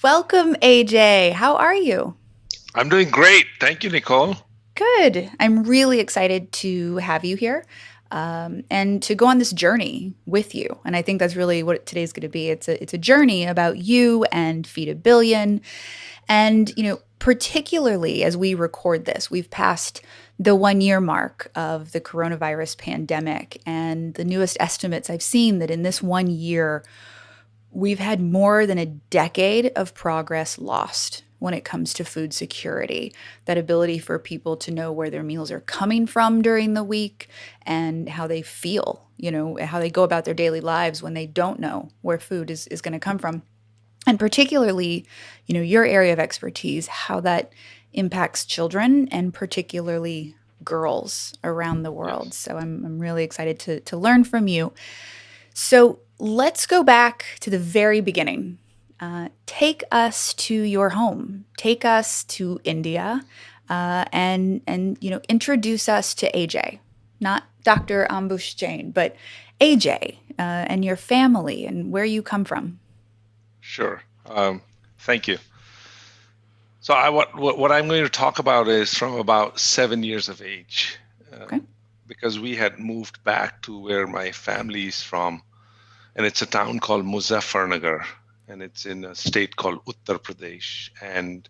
Welcome, AJ. How are you? I'm doing great. Thank you, Nicole. Good. I'm really excited to have you here and to go on this journey with you. And I think that's really what today's going to be. It's a journey about you and Feed a Billion. And particularly as we record this, we've passed the 1 year mark of the coronavirus pandemic, and the newest estimates I've seen that in this 1 year we've had more than a decade of progress lost when it comes to food security. That ability for people to know where their meals are coming from during the week and how they feel, how they go about their daily lives when they don't know where food is going to come from. And particularly, your area of expertise, how that impacts children and particularly girls around the world. Yes. So I'm really excited to learn from you. So let's go back to the very beginning. Take us to your home. Take us to India, and introduce us to AJ, not Dr. Ambuj Jain, but AJ and your family and where you come from. Sure. Thank you. So, what I'm going to talk about is from about 7 years of age, Okay. because we had moved back to where my family's from, and it's a town called Muzaffarnagar, and it's in a state called Uttar Pradesh. And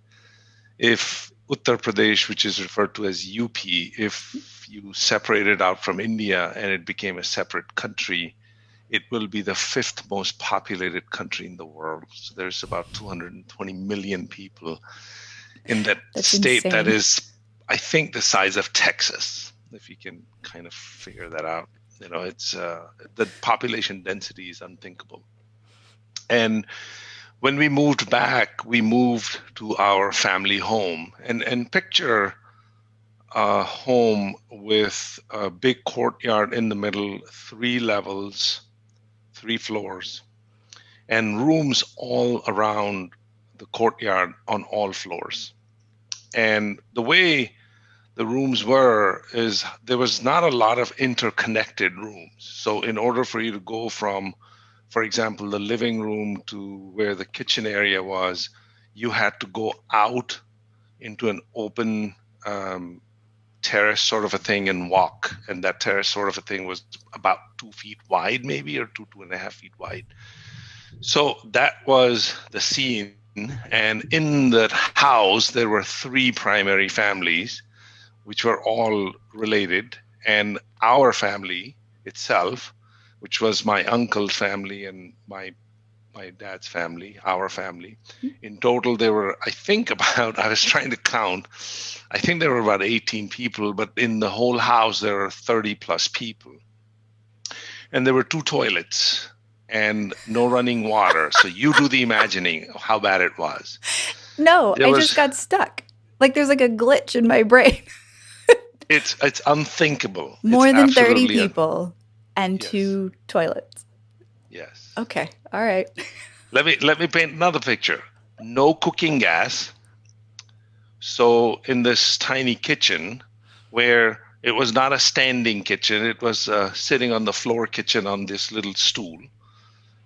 if Uttar Pradesh, which is referred to as UP, if you separate it out from India and it became a separate country, it will be the fifth most populated country in the world. So there's about 220 million people in that That's state that insane. is, I think, the size of Texas, if you can kind of figure that out. It's the population density is unthinkable. And when we moved back, we moved to our family home, and picture a home with a big courtyard in the middle, 3 levels, 3 floors, and rooms all around the courtyard on all floors. And the way the rooms were is there was not a lot of interconnected rooms. So in order for you to go from, for example, the living room to where the kitchen area was, you had to go out into an open terrace sort of a thing and walk. And that terrace sort of a thing was about 2 feet wide, maybe, or 2.5 feet wide. So that was the scene. And in that house, there were three primary families, which were all related. And our family itself, which was my uncle's family and my dad's family, our family. In total, there were, I think, about, I was trying to count, I think there were about 18 people, but in the whole house, there were 30 plus people. And there were two toilets and no running water. So you do the imagining of how bad it was. No, There I just was, got stuck. Like there's like a glitch in my brain. it's unthinkable. It's More than 30 absolutely, people and yes, two toilets. yes. Okay. All right. Let me paint another picture. No cooking gas. So in this tiny kitchen, where it was not a standing kitchen, it was sitting on the floor kitchen on this little stool.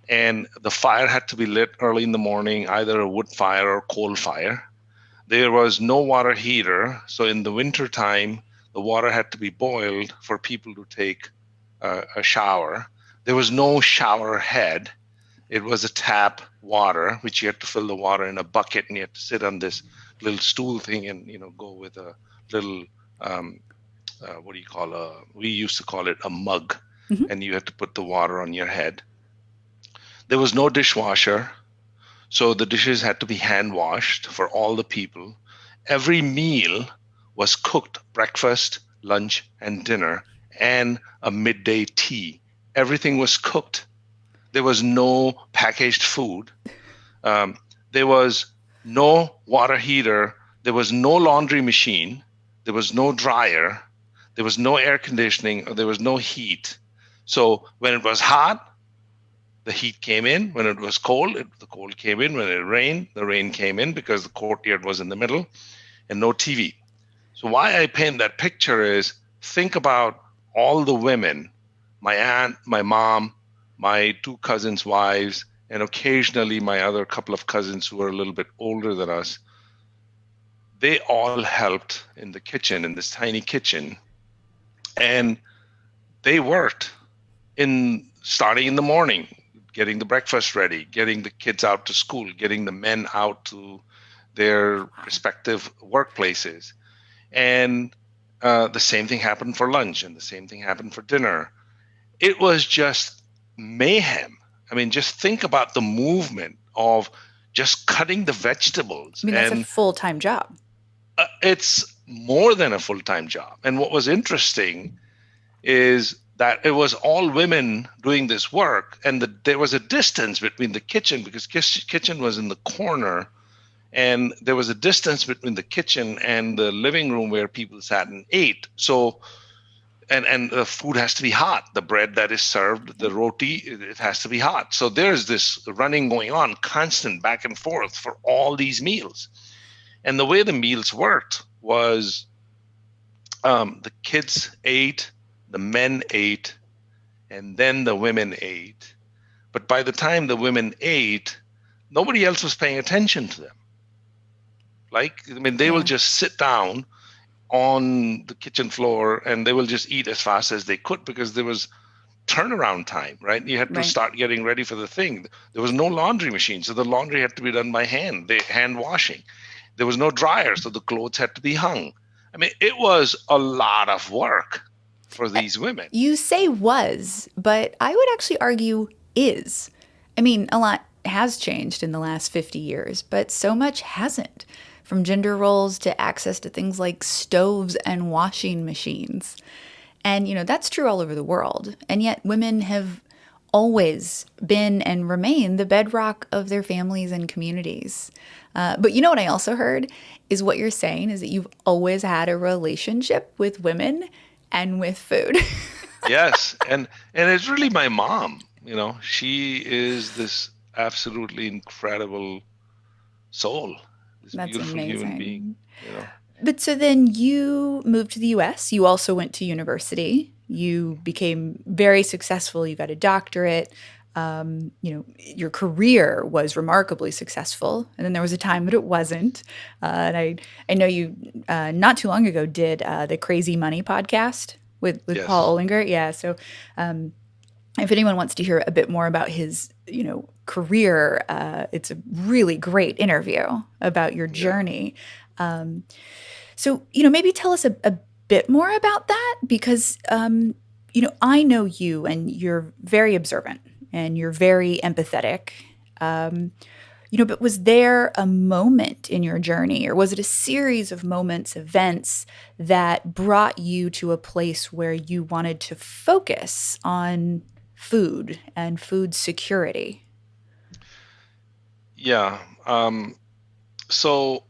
And the fire had to be lit early in the morning, either a wood fire or coal fire. There was no water heater, so in the winter time, the water had to be boiled for people to take a shower. There was no shower head. It was a tap water, which you had to fill the water in a bucket, and you had to sit on this little stool thing and go with a little um, what do you call we used to call it a mug, Mhm. and you had to put the water on your head. There was no dishwasher, so the dishes had to be hand washed for all the people. Every meal was cooked: breakfast, lunch, and dinner, and a midday tea. Everything was cooked. There was no packaged food. Um, there was no water heater. There was no laundry machine. There was no dryer. There was no air conditioning. Or there was no heat. So when it was hot, the heat came in. When it was cold, the cold came in. When it rained, the rain came in because the courtyard was in the middle, and no TV. So why I paint that picture is think about all the women, my aunt, my mom, my two cousins' wives, and occasionally my other couple of cousins who were a little bit older than us, they all helped in the kitchen, in this tiny kitchen. And they worked in starting in the morning, getting the breakfast ready, getting the kids out to school, getting the men out to their respective workplaces. And the same thing happened for lunch, and the same thing happened for dinner. It was just mayhem. I mean, just think about the movement of just cutting the vegetables. I mean, that's a And full-time job. it's more than a full time job. And what was interesting is that it was all women doing this work, and there was a distance between the kitchen, because kitchen was in the corner, and there was a distance between the kitchen and the living room where people sat and ate. So and the food has to be hot. The bread that is served, the roti, it has to be hot. So there's this running going on, constant back and forth for all these meals. And the way the meals worked was the kids ate, the men ate, and then the women ate. But by the time the women ate, nobody else was paying attention to them. Like, I mean, they will Yeah. just sit down on the kitchen floor and they will just eat as fast as they could, because there was turnaround time, right? You had to Right. start getting ready for the thing. There was no laundry machine, so the laundry had to be done by hand, the hand washing. There was no dryer, so the clothes had to be hung. I mean, it was a lot of work for these women. You say was, but I would actually argue is. I mean, a lot has changed in the last 50 years, but so much hasn't. From gender roles to access to things like stoves and washing machines. And, that's true all over the world. And yet, women have always been and remain the bedrock of their families and communities. But you know what I also heard is what you're saying is that you've always had a relationship with women and with food. Yes, and it's really my mom. She is this absolutely incredible soul, this That's beautiful human being. amazing. You know, But so then you moved to the US. You also went to university. You became very successful. You got a doctorate. Your career was remarkably successful. And then there was a time that it wasn't. And I know you not too long ago did the Crazy Money podcast with yes, Paul Ollinger. Yeah. So if anyone wants to hear a bit more about his, career, it's a really great interview about your yeah, journey. So, maybe tell us a bit more about that because, I know you and you're very observant and you're very empathetic. But was there a moment in your journey or was it a series of moments, events that brought you to a place where you wanted to focus on food and food security? yeah. So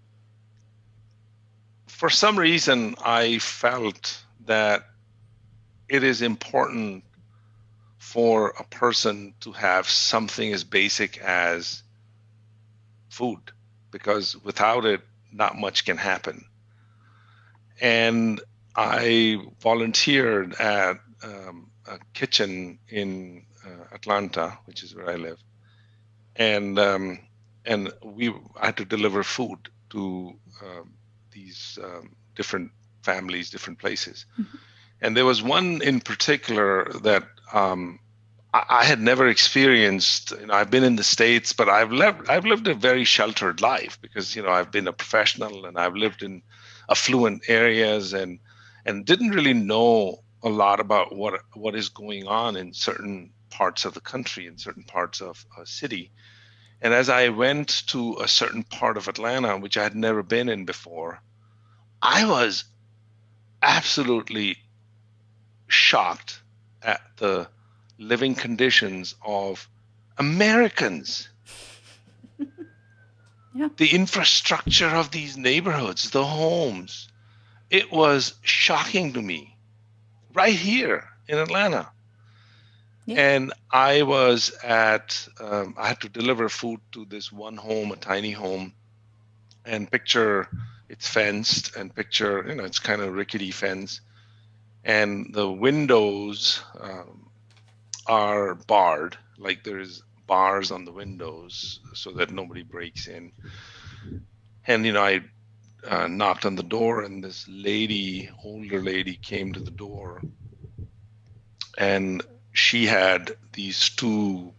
for some reason, I felt that it is important for a person to have something as basic as food, because without it, not much can happen. And I volunteered at a kitchen in Atlanta, which is where I live, and I had to deliver food to these different families, different places. Mhm. And there was one in particular that I had never experienced. I've been in the States, but I've lived a very sheltered life because I've been a professional and I've lived in affluent areas and didn't really know a lot about what is going on in certain parts of the country, in certain parts of a city. And as I went to a certain part of Atlanta, which I had never been in before, I was absolutely shocked at the living conditions of Americans, Yeah. the infrastructure of these neighborhoods, the homes. It was shocking to me right here in Atlanta. Yeah. And I had to deliver food to this one home, a tiny home, and picture it's fenced and picture, it's kind of rickety fence. And the windows are barred, like there's bars on the windows so that nobody breaks in. And I knocked on the door, and this lady, older lady, came to the door, and she had these two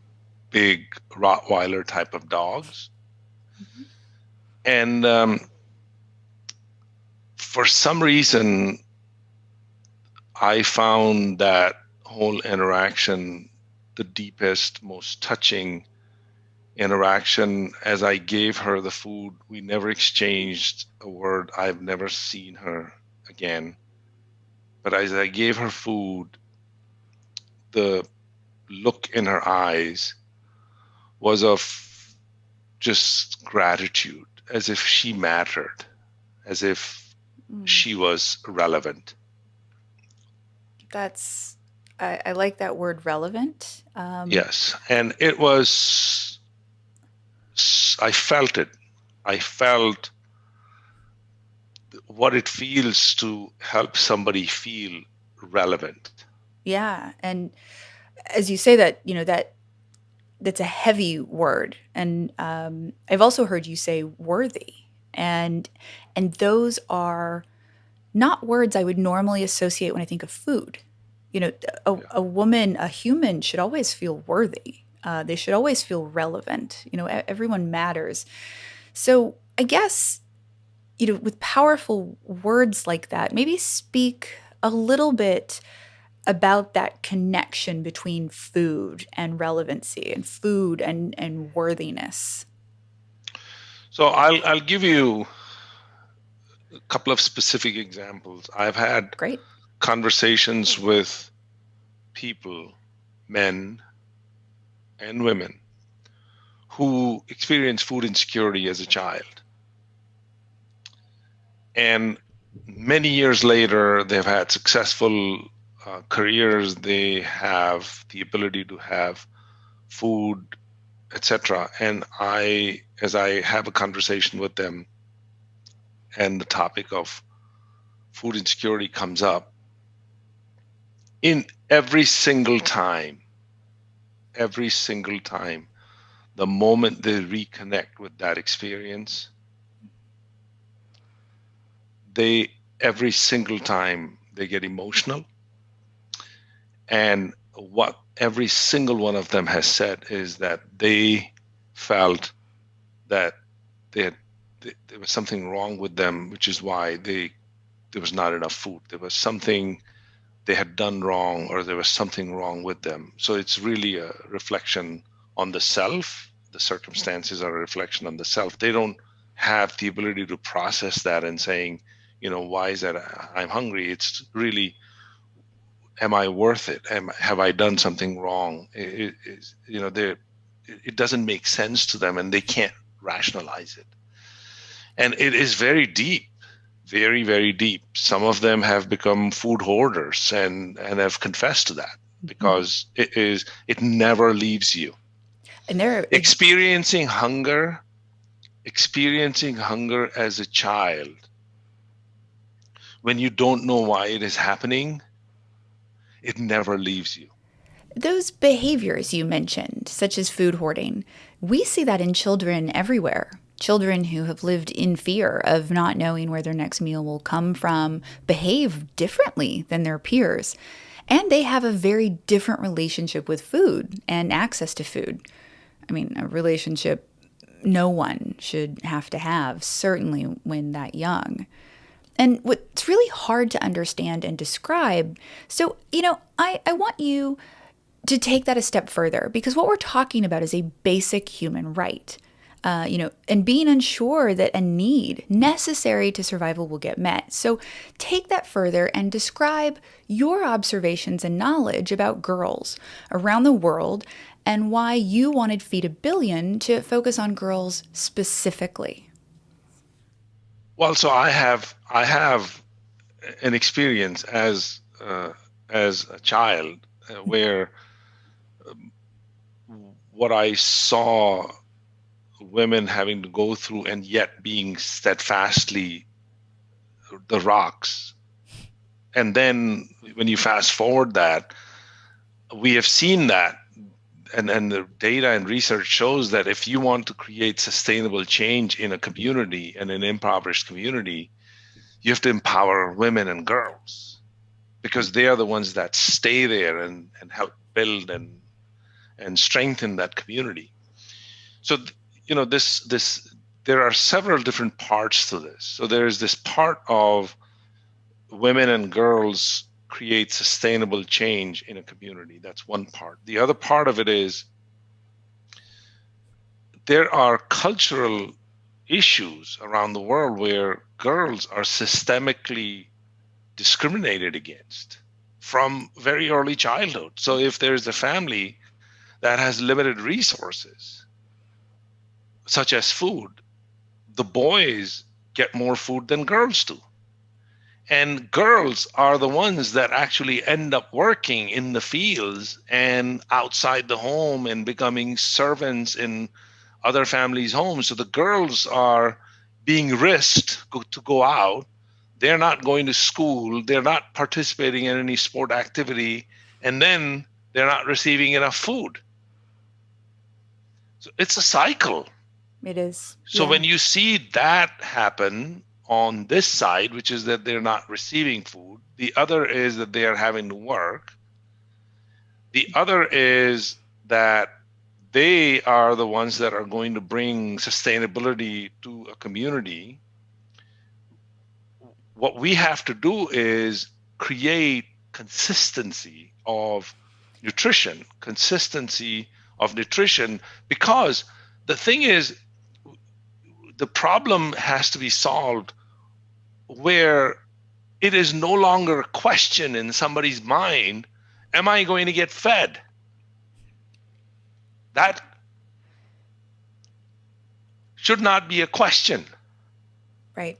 big Rottweiler type of dogs. Mhm. And for some reason, I found that whole interaction the deepest, most touching interaction. As I gave her the food, we never exchanged a word. I've never seen her again. But as I gave her food, the look in her eyes was of just gratitude, as if she mattered, as if Mm. she was relevant. That's I like that word relevant. Yes. And it was, I felt it. I felt what it feels to help somebody feel relevant. Yeah, and as you say that, that's a heavy word, and I've also heard you say worthy, and those are not words I would normally associate when I think of food. You know, Yeah. a woman, a human should always feel worthy. They should always feel relevant. Everyone matters. So I guess, with powerful words like that, maybe speak a little bit about that connection between food and relevancy and food and worthiness. So I'll give you a couple of specific examples. I've had Great. conversations with people, men and women, who experience food insecurity as a child. And many years later, they've had successful careers. They have the ability to have food, etc. And as I have a conversation with them, and the topic of food insecurity comes up, in every single time, the moment they reconnect with that experience, they every single time they get emotional. And what every single one of them has said is that they felt that they had there was something wrong with them, which is why there was not enough food. There was something they had done wrong, or there was something wrong with them. So it's really a reflection on the self. The circumstances are a reflection on the self. They don't have the ability to process that and saying, why is that I'm hungry? It's really, am I worth it? Have I done something wrong? It doesn't make sense to them, and they can't rationalize it. And it is very deep, very, very deep. Some of them have become food hoarders and have confessed to that, Mhm. because it never leaves you. And there, Experiencing hunger as a child, when you don't know why it is happening, it never leaves you. those behaviors you mentioned, such as food hoarding, we see that in children everywhere. Children who have lived in fear of not knowing where their next meal will come from behave differently than their peers. And they have a very different relationship with food and access to food. I mean, a relationship no one should have to have, certainly when that young. And what's really hard to understand and describe. So, I want you to take that a step further, because what we're talking about is a basic human right. And being unsure that a need necessary to survival will get met. So take that further and describe your observations and knowledge about girls around the world, and why you wanted Feed a Billion to focus on girls specifically. Well, so I have an experience as a child, where what I saw women having to go through, and yet being steadfastly the rocks. And then when you fast forward that, we have seen that and the data and research shows that if you want to create sustainable change in a community, and an impoverished community, you have to empower women and girls, because they are the ones that stay there and help build and strengthen that community. So, this there are several different parts to this. So there's this part of women and girls create sustainable change in a community. That's one part. The other part of it is there are cultural issues around the world where girls are systemically discriminated against from very early childhood. So if there's a family that has limited resources, such as food, the boys get more food than girls do. And girls are the ones that actually end up working in the fields and outside the home and becoming servants in other families' homes. So the girls are being risked to go out. They're not going to school. They're not participating in any sport activity. And then they're not receiving enough food. So it's a cycle. It is. So Yeah. when you see that happen on this side, which is that they're not receiving food, the other is that they are having to work, the other is that they are the ones that are going to bring sustainability to a community. What we have to do is create consistency of nutrition, because the thing is, the problem has to be solved where it is no longer a question in somebody's mind, am I going to get fed? That should not be a question. Right.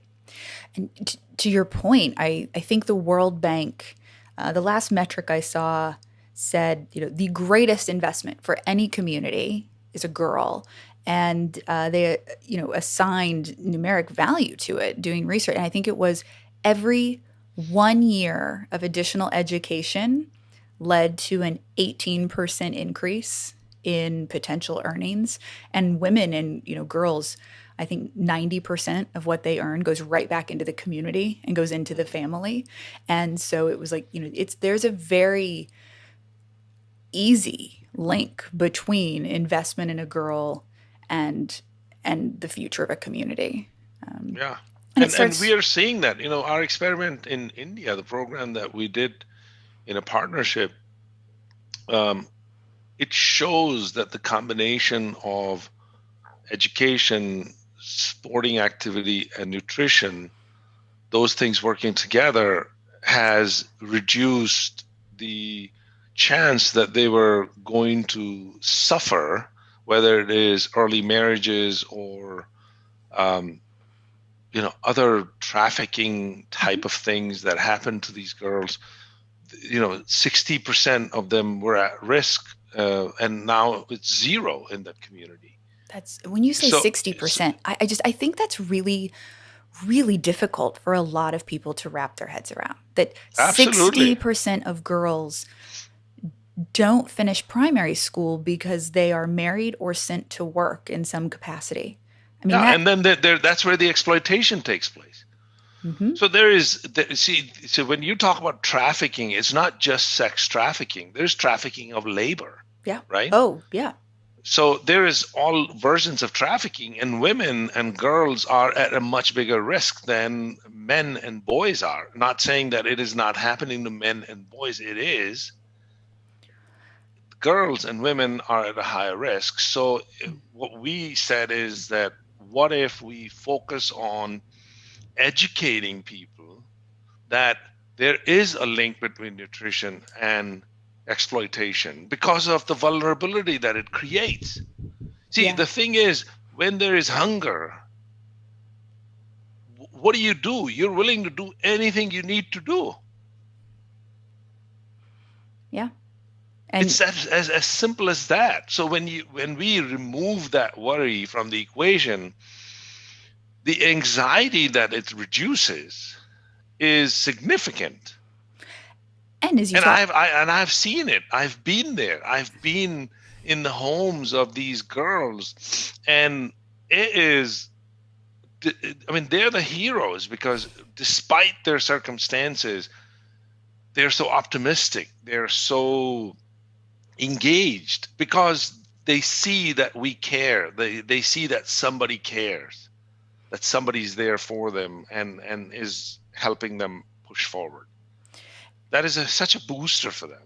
And to your point, I think the World Bank, the last metric I saw said, the greatest investment for any community is a girl. And they, assigned numeric value to it, doing research. And I think it was every 1 year of additional education led to an 18% increase in potential earnings. And women and, girls, I think 90% of what they earn goes right back into the community and goes into the family. And so it was like, there's a very easy link between investment in a girl and the future of a community. Yeah. And it And starts. we are seeing that, our experiment in India, the program that we did in a partnership, it shows that the combination of education, sporting activity, and nutrition, those things working together, has reduced the chance that they were going to suffer, whether it is early marriages or other trafficking type of things that happen to these girls. 60% of them were at risk, and now it's zero in that community. That's when you say So 60%, I think that's really, really difficult for a lot of people to wrap their heads around. That absolutely. 60% of girls don't finish primary school because they are married or sent to work in some capacity. I mean, Yeah, that. and then that's where the exploitation takes place. Mhm. So so when you talk about trafficking, it's not just sex trafficking. There's trafficking of labor, Yeah. right? Oh, yeah. So there is all versions of trafficking, and women and girls are at a much bigger risk than men and boys are. Not saying that it is not happening to men and boys, it is. Girls and women are at a higher risk. So what we said is that, what if we focus on educating people that there is a link between nutrition and exploitation because of the vulnerability that it creates. See, Yeah. the thing is, when there is hunger, what do? You're willing to do anything you need to do. Yeah. It's And as simple as that. So when we remove that worry from the equation, the anxiety that it reduces is significant. as you And talk. I've seen it. I've been there. I've been in the homes of these girls. And it is, I mean, they're the heroes because despite their circumstances, they're so optimistic. They're so engaged because they see that we care. They see that somebody cares, that somebody's there for them and is helping them push forward. That is such a booster for them.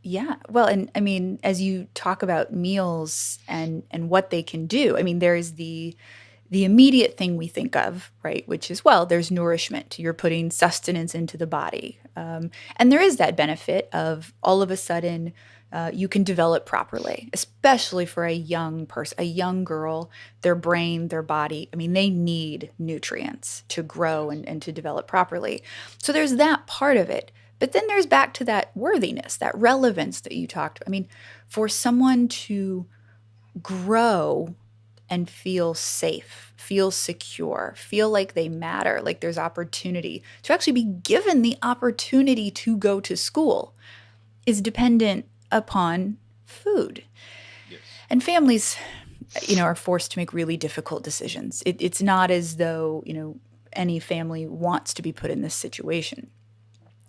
Yeah. Well, and I mean, as you talk about meals and what they can do, I mean, there's the immediate thing we think of, right? Which is, well, there's nourishment. You're putting sustenance into the body. And there is that benefit of all of a sudden you can develop properly, especially for a young person, a young girl, their brain, their body. I mean, they need nutrients to grow Yes, and to develop properly. So there's that part of it. But then there's back to that worthiness, that relevance that you talked. I mean, for someone to grow and feel safe, feel secure, feel like they matter, like there's opportunity, to actually be given the opportunity to go to school is dependent upon food. yes, And families, are forced to make really difficult decisions. It's not as though, any family wants to be put in this situation.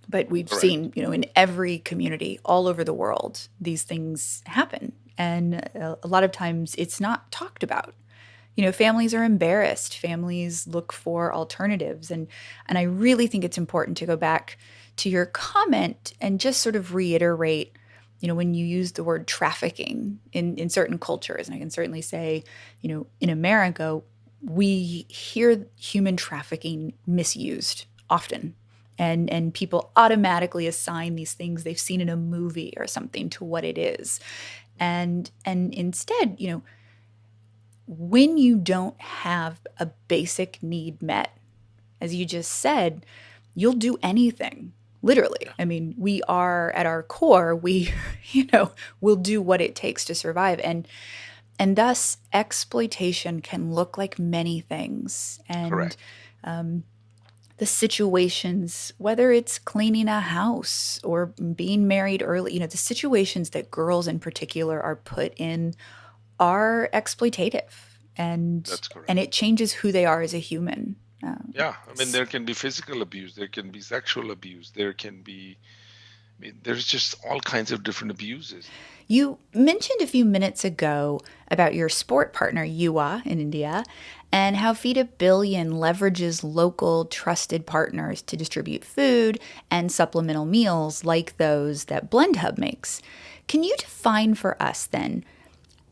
But we've correct. seen, in every community all over the world, these things happen. And a lot of times it's not talked about. Families are embarrassed. Families look for alternatives. And I really think it's important to go back to your comment and just sort of reiterate, when you use the word trafficking in certain cultures, and I can certainly say, in America, we hear human trafficking misused often. And people automatically assign these things they've seen in a movie or something to what it is. And instead, when you don't have a basic need met, as you just said, you'll do anything. Literally. Yeah, I mean, we are at our core, we, will do what it takes to survive. And thus exploitation can look like many things. And correct. the situations, whether it's cleaning a house or being married early, the situations that girls in particular are put in are exploitative, and That's correct. and it changes who they are as a human. Yeah, I mean, there can be physical abuse, there can be sexual abuse, there can be, I mean, there's just all kinds of different abuses. You mentioned a few minutes ago about your sport partner, Yuwa, in India, and how Feed a Billion leverages local trusted partners to distribute food and supplemental meals like those that Blend Hub makes. Can you define for us then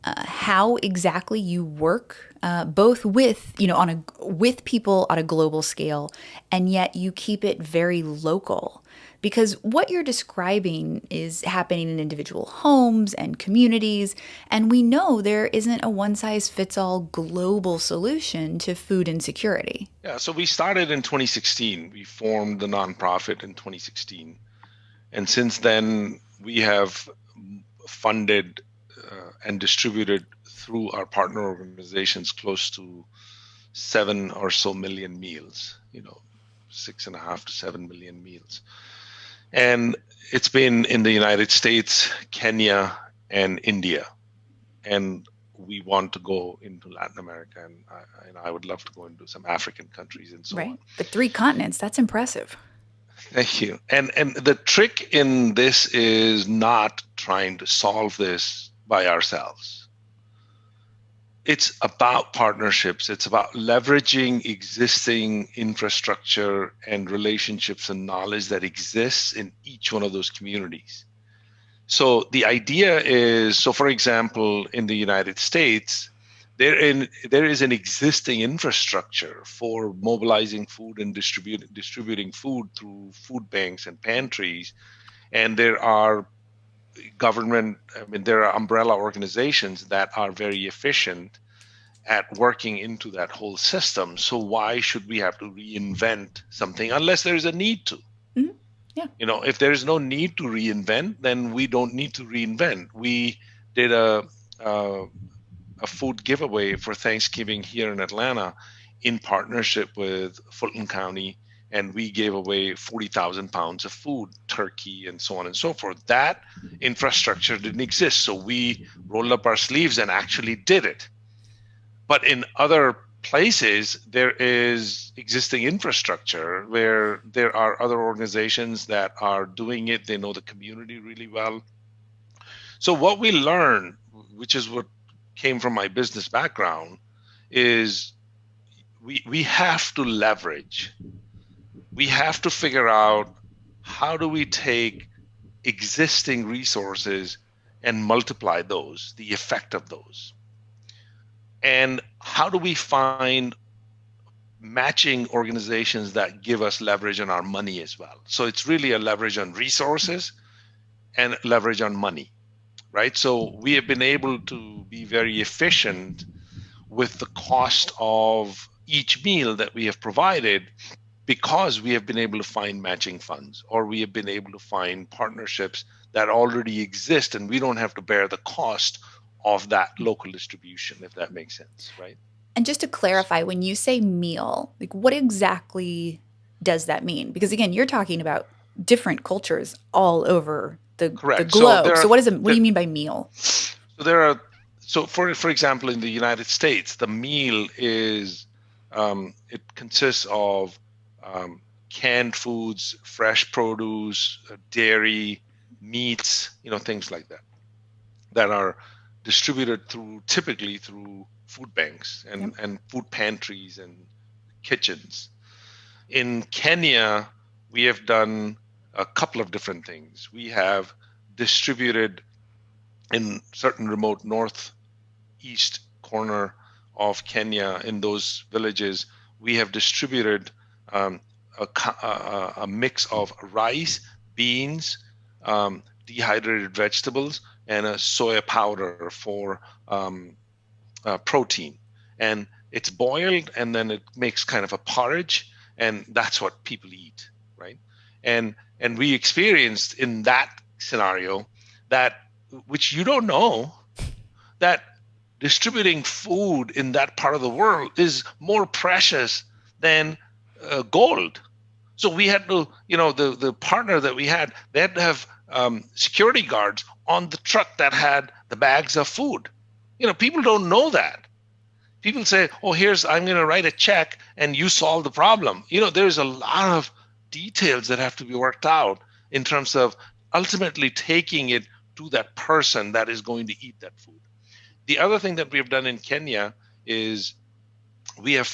how exactly you work both with on a with people on a global scale, and yet you keep it very local, because what you're describing is happening in individual homes and communities, and we know there isn't a one size fits all global solution to food insecurity. Yeah, so we started in 2016. We formed the nonprofit in 2016. And since then, we have funded and distributed through our partner organizations close to 7 or so million meals, 6.5 to 7 million meals. And it's been in the United States, Kenya, and India. And we want to go into Latin America, and I would love to go into some African countries and so on. Right, but 3 continents, that's impressive. Thank you. And the trick in this is not trying to solve this by ourselves. It's about partnerships. It's about leveraging existing infrastructure and relationships and knowledge that exists in each one of those communities. So the idea is, so for example, in the United States, there is an existing infrastructure for mobilizing food and distributing food through food banks and pantries. And there are there are umbrella organizations that are very efficient at working into that whole system. So why should we have to reinvent something unless there's a need to? Mhm. Yeah. If there's no need to reinvent, then we don't need to reinvent. We did a, a food giveaway for Thanksgiving here in Atlanta in partnership with Fulton County and we gave away 40,000 pounds of food, turkey, and so on and so forth. That infrastructure didn't exist. So we rolled up our sleeves and actually did it. But in other places, there is existing infrastructure where there are other organizations that are doing it. They know the community really well. So what we learned, which is what came from my business background, is we have to leverage. We have to figure out how do we take existing resources and multiply those, the effect of those. And how do we find matching organizations that give us leverage on our money as well? So it's really a leverage on resources and leverage on money, right? So we have been able to be very efficient with the cost of each meal that we have provided because we have been able to find matching funds, or we have been able to find partnerships that already exist, and we don't have to bear the cost of that local distribution, if that makes sense, right? And just to clarify, when you say meal, like what exactly does that mean? Because again, you're talking about different cultures all over the Correct. So globe. So what do there you mean by meal? so there are so for example, in the United States, the meal is it consists of canned foods, fresh produce, dairy, meats, things like that, that are distributed typically through food banks Yep. and food pantries and kitchens. In Kenya, we have done a couple of different things. We have distributed in certain remote northeast corner of Kenya, in those villages, we have distributed um, a mix of rice, beans, dehydrated vegetables, and a soya powder for protein. And it's boiled, and then it makes kind of a porridge, and that's what people eat, right? And we experienced in that scenario that, which you don't know, that distributing food in that part of the world is more precious than gold. So we had to, the partner that we had, they had to have security guards on the truck that had the bags of food. People don't know that. People say, "Oh, I'm going to write a check and you solve the problem." There's a lot of details that have to be worked out in terms of ultimately taking it to that person that is going to eat that food. The other thing that we have done in Kenya is we have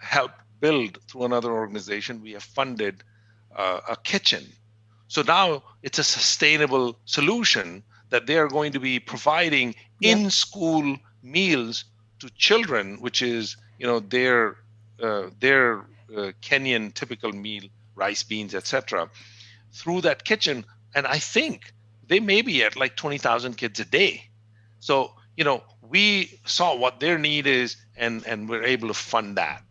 helped build, through another organization, we have funded a kitchen. So now it's a sustainable solution that they are going to be providing Yep. in-school meals to children, which is their Kenyan typical meal, rice, beans, etc., through that kitchen. And I think they may be at like 20,000 kids a day. So we saw what their need is, and we're able to fund that.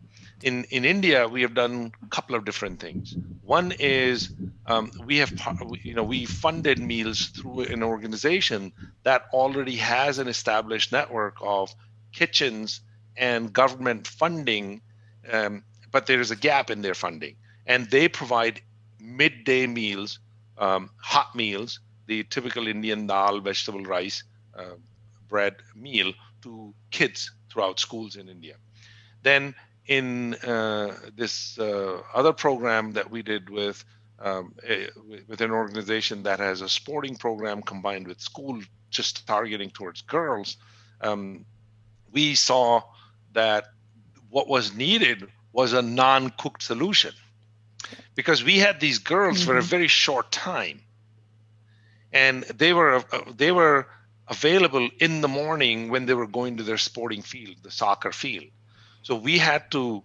In India, we have done a couple of different things. One is we funded meals through an organization that already has an established network of kitchens and government funding, but there is a gap in their funding, and they provide midday meals, hot meals, the typical Indian dal, vegetable, rice, bread meal to kids throughout schools in India. Then in this other program that we did with an organization that has a sporting program combined with school, just targeting towards girls, we saw that what was needed was a non-cooked solution, because we had these girls for a very short time, and they were available in the morning when they were going to their sporting field, the soccer field. So we had to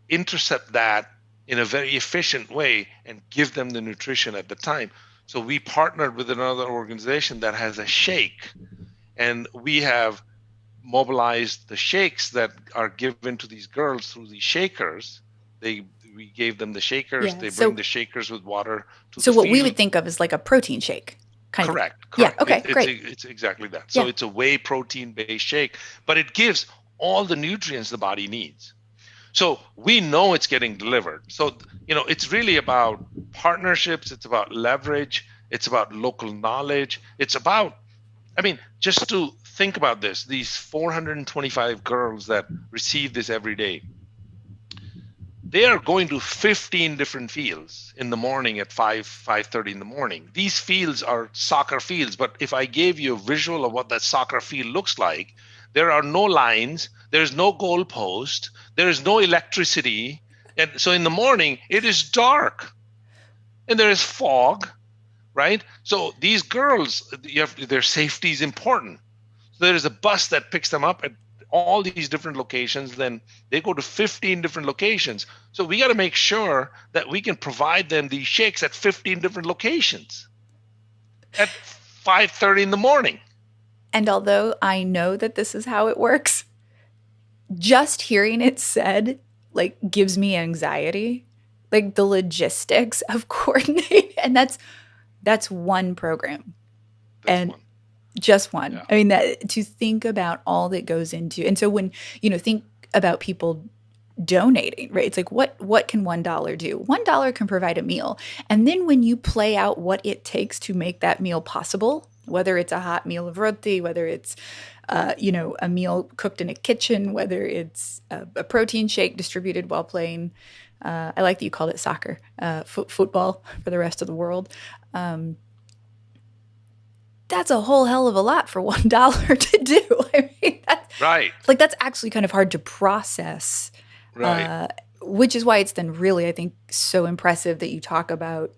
intercept that in a very efficient way and give them the nutrition at the time. So we partnered with another organization that has a shake, and we have mobilized the shakes that are given to these girls through these shakers. We gave them the shakers. Yeah. They bring the shakers with water to So the what we would field. think of as like a protein shake, kind of. Correct. Yeah. Correct. Okay. Great. It's exactly that. So Yeah. it's a whey protein based shake, but it gives all the nutrients the body needs. So we know it's getting delivered. So, it's really about partnerships, it's about leverage, it's about local knowledge. It's about, I mean, just to think about this, these 425 girls that receive this every day, they are going to 15 different fields in the morning at 5:30 in the morning. These fields are soccer fields, but if I gave you a visual of what that soccer field looks like, there are no lines, there's no goalpost, there is no electricity, and so in the morning it is dark and there is fog, right? So these girls, their safety is important. So there is a bus that picks them up at all these different locations. Then they go to 15 different locations. So we got to make sure that we can provide them these shakes at 15 different locations at 5:30 in the morning. And although I know that this is how it works, just hearing it said like gives me anxiety. Like the logistics of coordinating, and that's one program. That's And one. just one. Yeah. I mean, that to think about all that goes into, and so when think about people donating, right? It's like what can $1 do? $1 can provide a meal, and then when you play out what it takes to make that meal possible, whether it's a hot meal of roti, whether it's a meal cooked in a kitchen, whether it's a protein shake distributed while playing. I like that you called it soccer, football for the rest of the world. Um, that's a whole hell of a lot for $1 to do. I mean, Right. that's actually kind of hard to process, Right. which is why it's then really, I think, so impressive that you talk about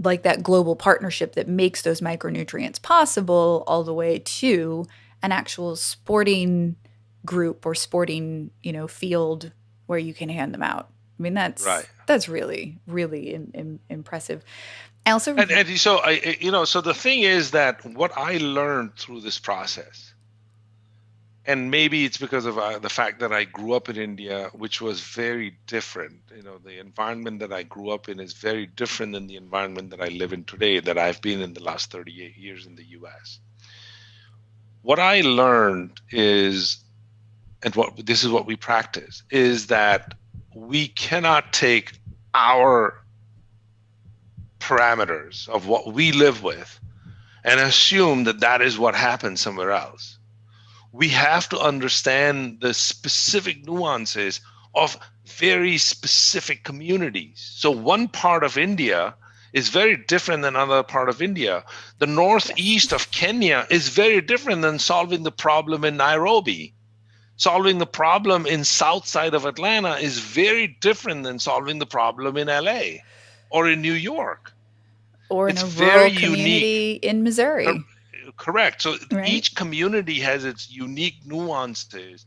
like that global partnership that makes those micronutrients possible, all the way to an actual sporting group or sporting, field where you can hand them out. I mean, Right. that's really, really impressive. I also And so so the thing is that what I learned through this process, and maybe it's because of the fact that I grew up in India, which was very different. The environment that I grew up in is very different than the environment that I live in today, that I've been in the last 38 years in the US. What I learned is, and this is what we practice, is that we cannot take our parameters of what we live with and assume that that is what happens somewhere else. We have to understand the specific nuances of very specific communities. So one part of India is very different than another part of India. The northeast of Kenya is very different than solving the problem in Nairobi. Solving the problem in south side of Atlanta is very different than solving the problem in LA or in New York. or in It's a very rural unique. community in Missouri, Correct. So right? each community has its unique nuances.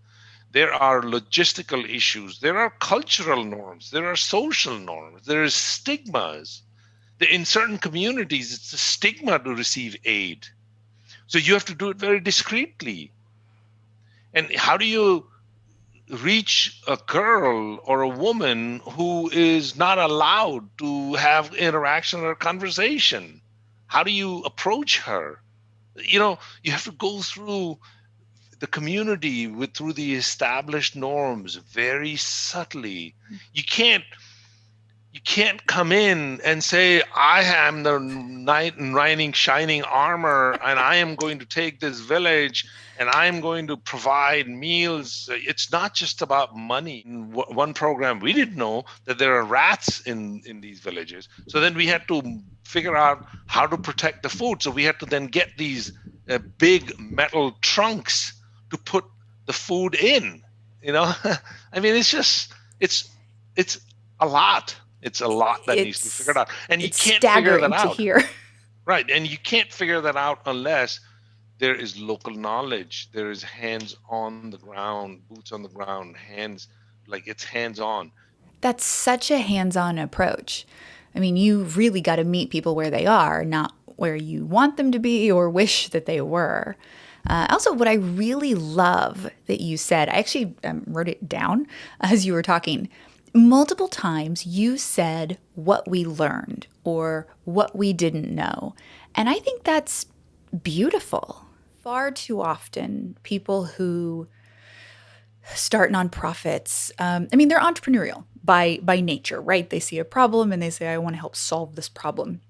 There are logistical issues. There are cultural norms. There are social norms. There is stigmas. In certain communities, it's a stigma to receive aid. So you have to do it very discreetly. And how do you reach a girl or a woman who is not allowed to have interaction or conversation? How do you approach her? You have to go through the community through the established norms very subtly. You can't come in and say, I am the knight in riding shining armor and I am going to take this village and I am going to provide meals. It's not just about money. In one program, we didn't know that there are rats in these villages. So then we had to figure out how to protect the food. So we had to then get these big metal trunks to put the food in. I mean, it's a lot. It's a lot that needs to be figured It's out. And you it's can't figure that staggering to out. hear. Right. And you can't figure that out unless there is local knowledge. There is hands on the ground, boots on the ground, it's hands on. That's such a hands-on approach. I mean, you really got to meet people where they are, not where you want them to be or wish that they were. Also, what I really love that you said, I actually wrote it down as you were talking. Multiple times you said what we learned or what we didn't know. And I think that's beautiful. Far too often, people who start nonprofits. I mean, they're entrepreneurial by nature, right? They see a problem and they say, I want to help solve this problem.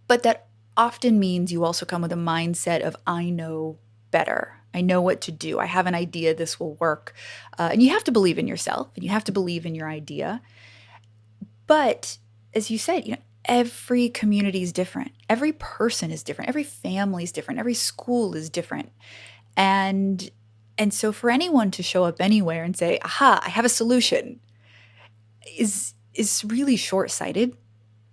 But that often means you also come with a mindset of, I know better. I know what to do. I have an idea this will work. And you have to believe in yourself and you have to believe in your idea. But as you said, every community is different. Every person is different. Every family is different. Every school is different. And and so for anyone to show up anywhere and say, "Aha, I have a solution," is really short-sighted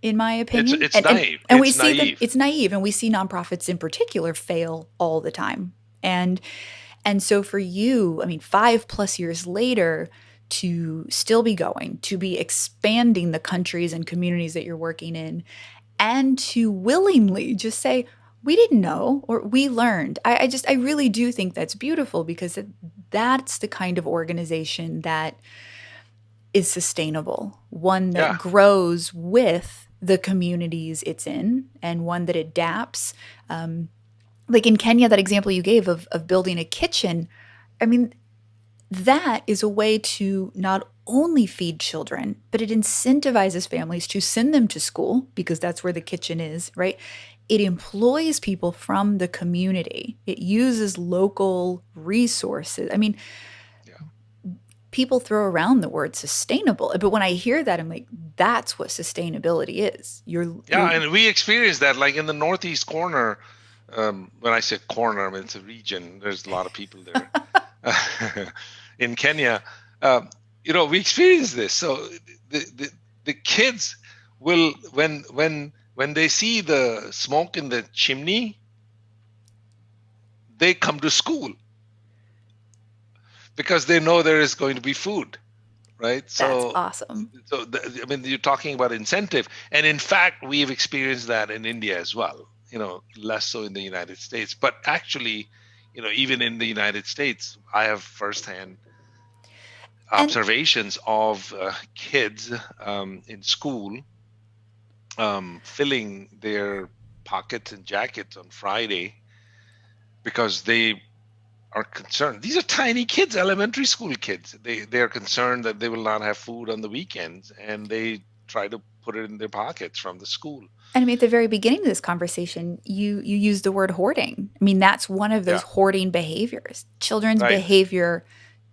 in my It's opinion. it's naive. And we It's see that naive. it's naive and we see nonprofits in particular fail all the time. And and so for you, I mean, 5 plus years later to still be going, to be expanding the countries and communities that you're working in, and to willingly just say, we didn't know or we learned. I really do think that's beautiful because that's the kind of organization that is sustainable, one that Yeah. grows with the communities it's in and one that adapts. Like in Kenya, that example you gave of building a kitchen, I mean, that is a way to not only feed children, but it incentivizes families to send them to school because that's where the kitchen is, right? It employs people from the community. It uses local resources. I mean, Yeah. people throw around the word sustainable, but when I hear that, I'm like, that's what sustainability is. Yeah, You're and we experienced that like in the northeast corner. When I say corner, I mean it's a region. There's a lot of people there. In Kenya, um, we experienced this. So the kids will when they see the smoke in the chimney, they come to school because they know there is going to be food, right? That's So awesome. I mean, you're talking about incentive, and in fact, we've experienced that in India as well. Less so in the United States, but actually, even in the United States, I have firsthand And observations of kids in school filling their pockets and jackets on Friday because they are concerned. These are tiny kids, elementary school kids. They are concerned that they will not have food on the weekends, and they try to put it in their pockets from the school. And I mean, at the very beginning of this conversation, you used the word hoarding. I mean, that's one of those Yeah, hoarding behaviors. Children's right. behavior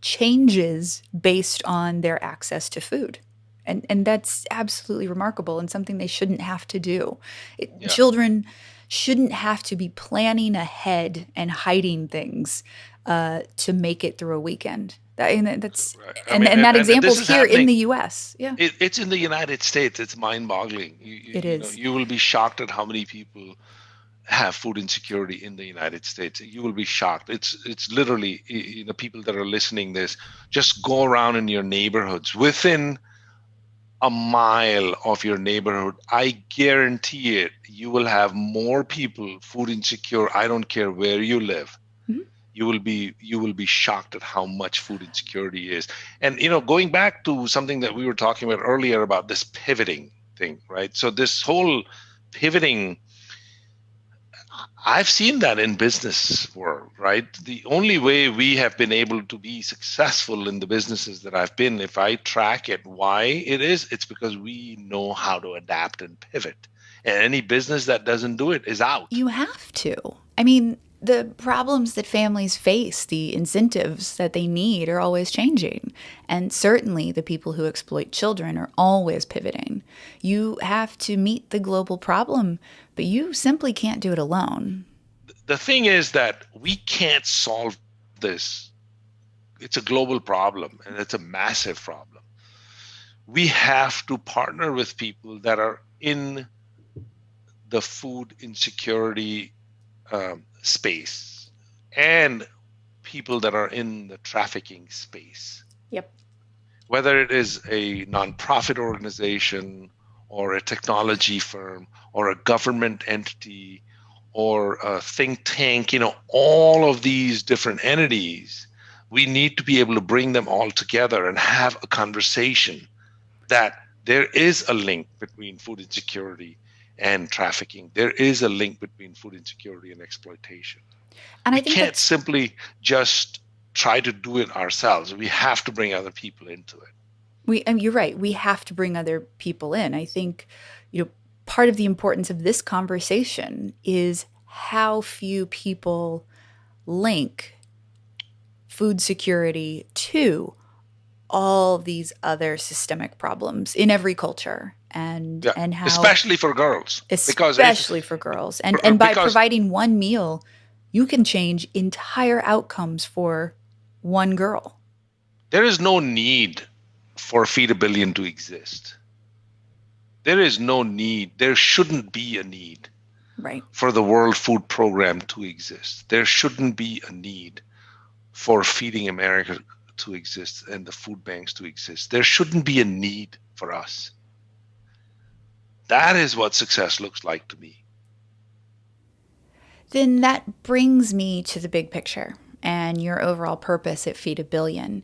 changes based on their access to food. And that's absolutely remarkable and something they shouldn't have to do. Yeah, Children shouldn't have to be planning ahead and hiding things to make it through a weekend. That's right. I and mean, and that and this example's is here in happening. the U.S. Yeah, It's in the United States. It's mind-boggling. it is. You will be shocked at how many people have food insecurity in the United States. You will be shocked. It's literally, people that are listening this, just go around in your neighborhoods within a mile of your neighborhood. I guarantee it, you will have more people food insecure. I don't care where you live. Mhm. You will be shocked at how much food insecurity is. And going back to something that we were talking about earlier about this pivoting thing, right? So this whole pivoting, I've seen that in business world, right? The only way we have been able to be successful in the businesses that I've been, if I track it, why it's because we know how to adapt and pivot. And any business that doesn't do it is out. You have to. I mean, the problems that families face, the incentives that they need are always changing. And certainly the people who exploit children are always pivoting. You have to meet the global problem, but you simply can't do it alone. The thing is that we can't solve this. It's a global problem and it's a massive problem. We have to partner with people that are in the food insecurity space and people that are in the trafficking space, Yep. whether it is a nonprofit organization or a technology firm or a government entity or a think tank, all of these different entities, we need to be able to bring them all together and have a conversation that there is a link between food insecurity and trafficking. There is a link between food insecurity and exploitation. And We I think can't that's simply just try to do it ourselves. We have to bring other people into it. You're right. We have to bring other people in. I think, you know, part of the importance of this conversation is how few people link food security to all these other systemic problems in every culture, Yeah, and how, especially for girls, because if especially for girls, and by because providing one meal, you can change entire outcomes for one girl. there is no need for Feed a Billion to exist. There is no need. There shouldn't be a need Right. for the World Food Program to exist. There shouldn't be a need for Feeding America to exist and the food banks to exist. There shouldn't be a need for us. That is what success looks like to me. Then that brings me to the big picture and your overall purpose at Feed a Billion.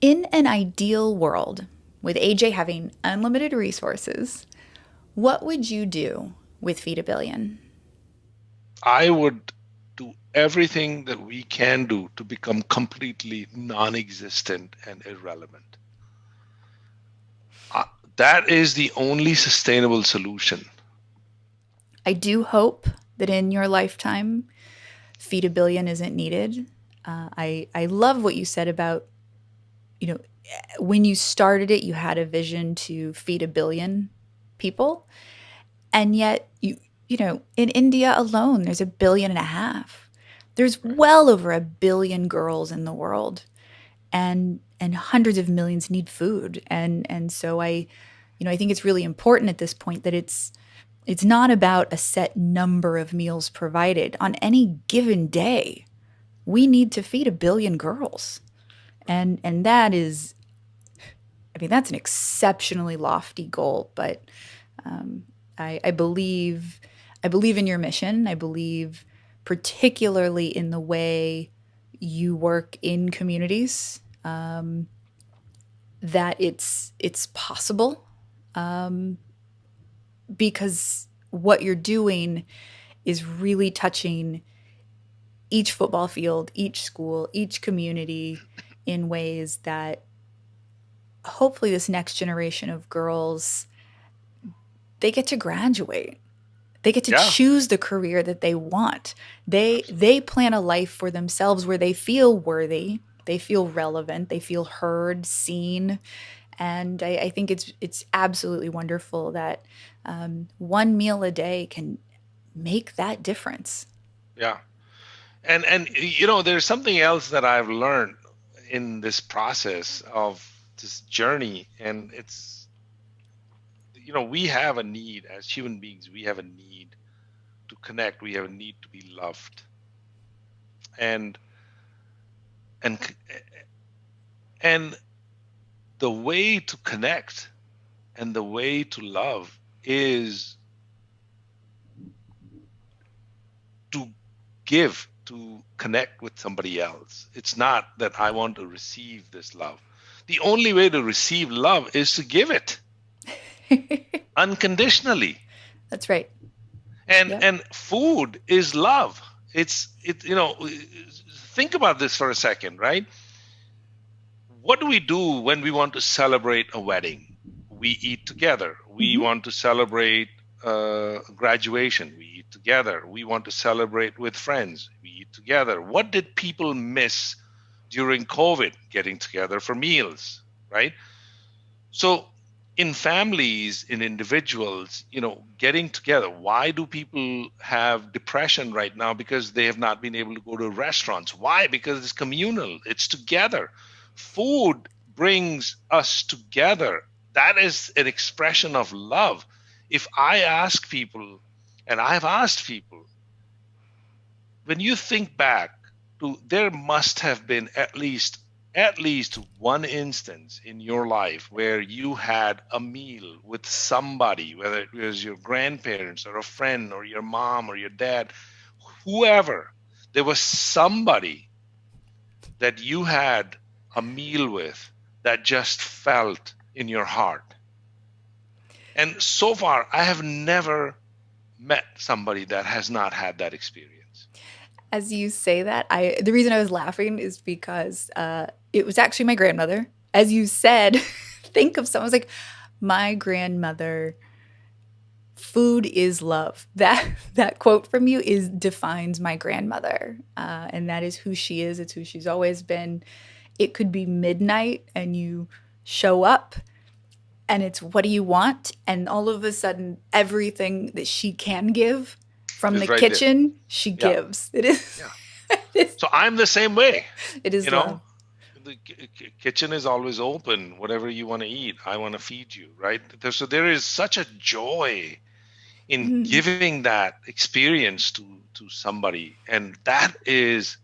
In an ideal world, with AJ having unlimited resources, what would you do with Feed a Billion? I would do everything that we can do to become completely non existent and irrelevant. Uh, that is the only sustainable solution. I do hope that in your lifetime, Feed a Billion isn't needed. I love what you said about, you know, when you started it, you had a vision to feed a billion people. And yet, in India alone, there's 1.5 billion. There's Right. well over 1 billion girls in the world, and hundreds of millions need food. And so I think it's really important at this point that it's not about a set number of meals provided on any given day. We need to feed 1 billion girls. And that is, I mean, that's an exceptionally lofty goal, but um, I believe in your mission. I believe particularly in the way you work in communities, that it's possible, um, because what you're doing is really touching each football field, each school, each community in ways that hopefully this next generation of girls, they get to graduate. They get to Yeah, choose the career that they want. They absolutely. plan a life for themselves where they feel worthy, they feel relevant, they feel heard, seen, and I think it's absolutely wonderful that one meal a day can make that difference. Yeah. And there's something else that I've learned in this process of this journey, and it's we have a need as human beings. We have a need to connect. We have a need to be loved, and and and the way to connect and the way to love is to give, to connect with somebody else. It's not that I want to receive this love. The only way to receive love is to give it unconditionally. That's right. And Yep. and food is love. Think about this for a second, right? What do we do when we want to celebrate a wedding? We eat together. We Hmm. want to celebrate graduation. We eat together. We want to celebrate with friends. We eat together. What did people miss during COVID? Getting together for meals, right? So, in families, in individuals, getting together. Why do people have depression right now? Because they have not been able to go to restaurants. Why? Because it's communal, it's together. Food brings us together. That is an expression of love. If I ask people, and I've asked people, when you think back to, there must have been at least one instance in your life where you had a meal with somebody, whether it was your grandparents or a friend or your mom or your dad, whoever. There was somebody that you had a meal with that just felt in your heart. And so far I have never met somebody that has not had that experience. As you say that, I the reason I was laughing is because it was actually my grandmother. As you said, think of someone. I was like, my grandmother. Food is love. That quote from you is defines my grandmother, and that is who she is. It's who she's always been. It could be midnight, and you show up, and it's what do you want, and all of a sudden, everything that she can give from the Is right there. kitchen, she Yeah, gives. It is. yeah. It is, So I'm the same way. it is You love. know, the kitchen is always open. Whatever you want to eat, I want to feed you, right? So there is such a joy in Mm. giving that experience to somebody, and that is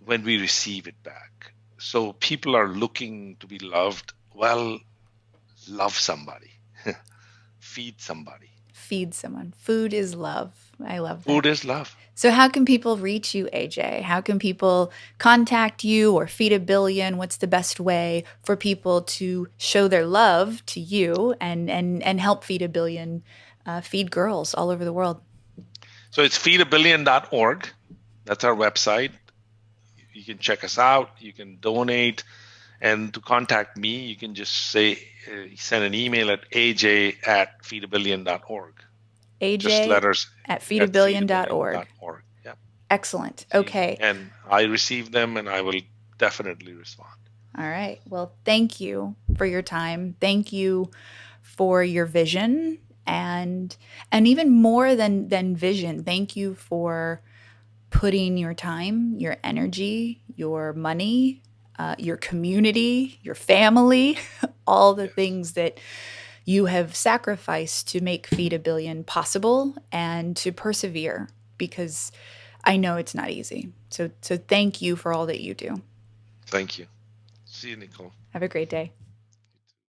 when we receive it back. So people are looking to be loved. Well, love somebody, feed somebody. Feed someone. Food is love. I love Food that. is love. So, how can people reach you, AJ? How can people contact you or feed a billion? What's the best way for people to show their love to you and help feed a billion, feed girls all over the world? So it's feedabillion.org. That's our website. You can check us out. You can donate. And to contact me, you can just send an email at aj@feedabillion.org. Just AJ letters at at feedabillion.org. feedabillion.org. Yeah. Excellent. Easy. Okay. And I receive them and I will definitely respond. All right. Well, thank you for your time. Thank you for your vision and even more than vision. Thank you for putting your time, your energy, your money, your community, your family, all the Yes. things that you have sacrificed to make Feed a Billion possible and to persevere because I know it's not easy. So thank you for all that you do. Thank you. See you, Nicole. Have a great day.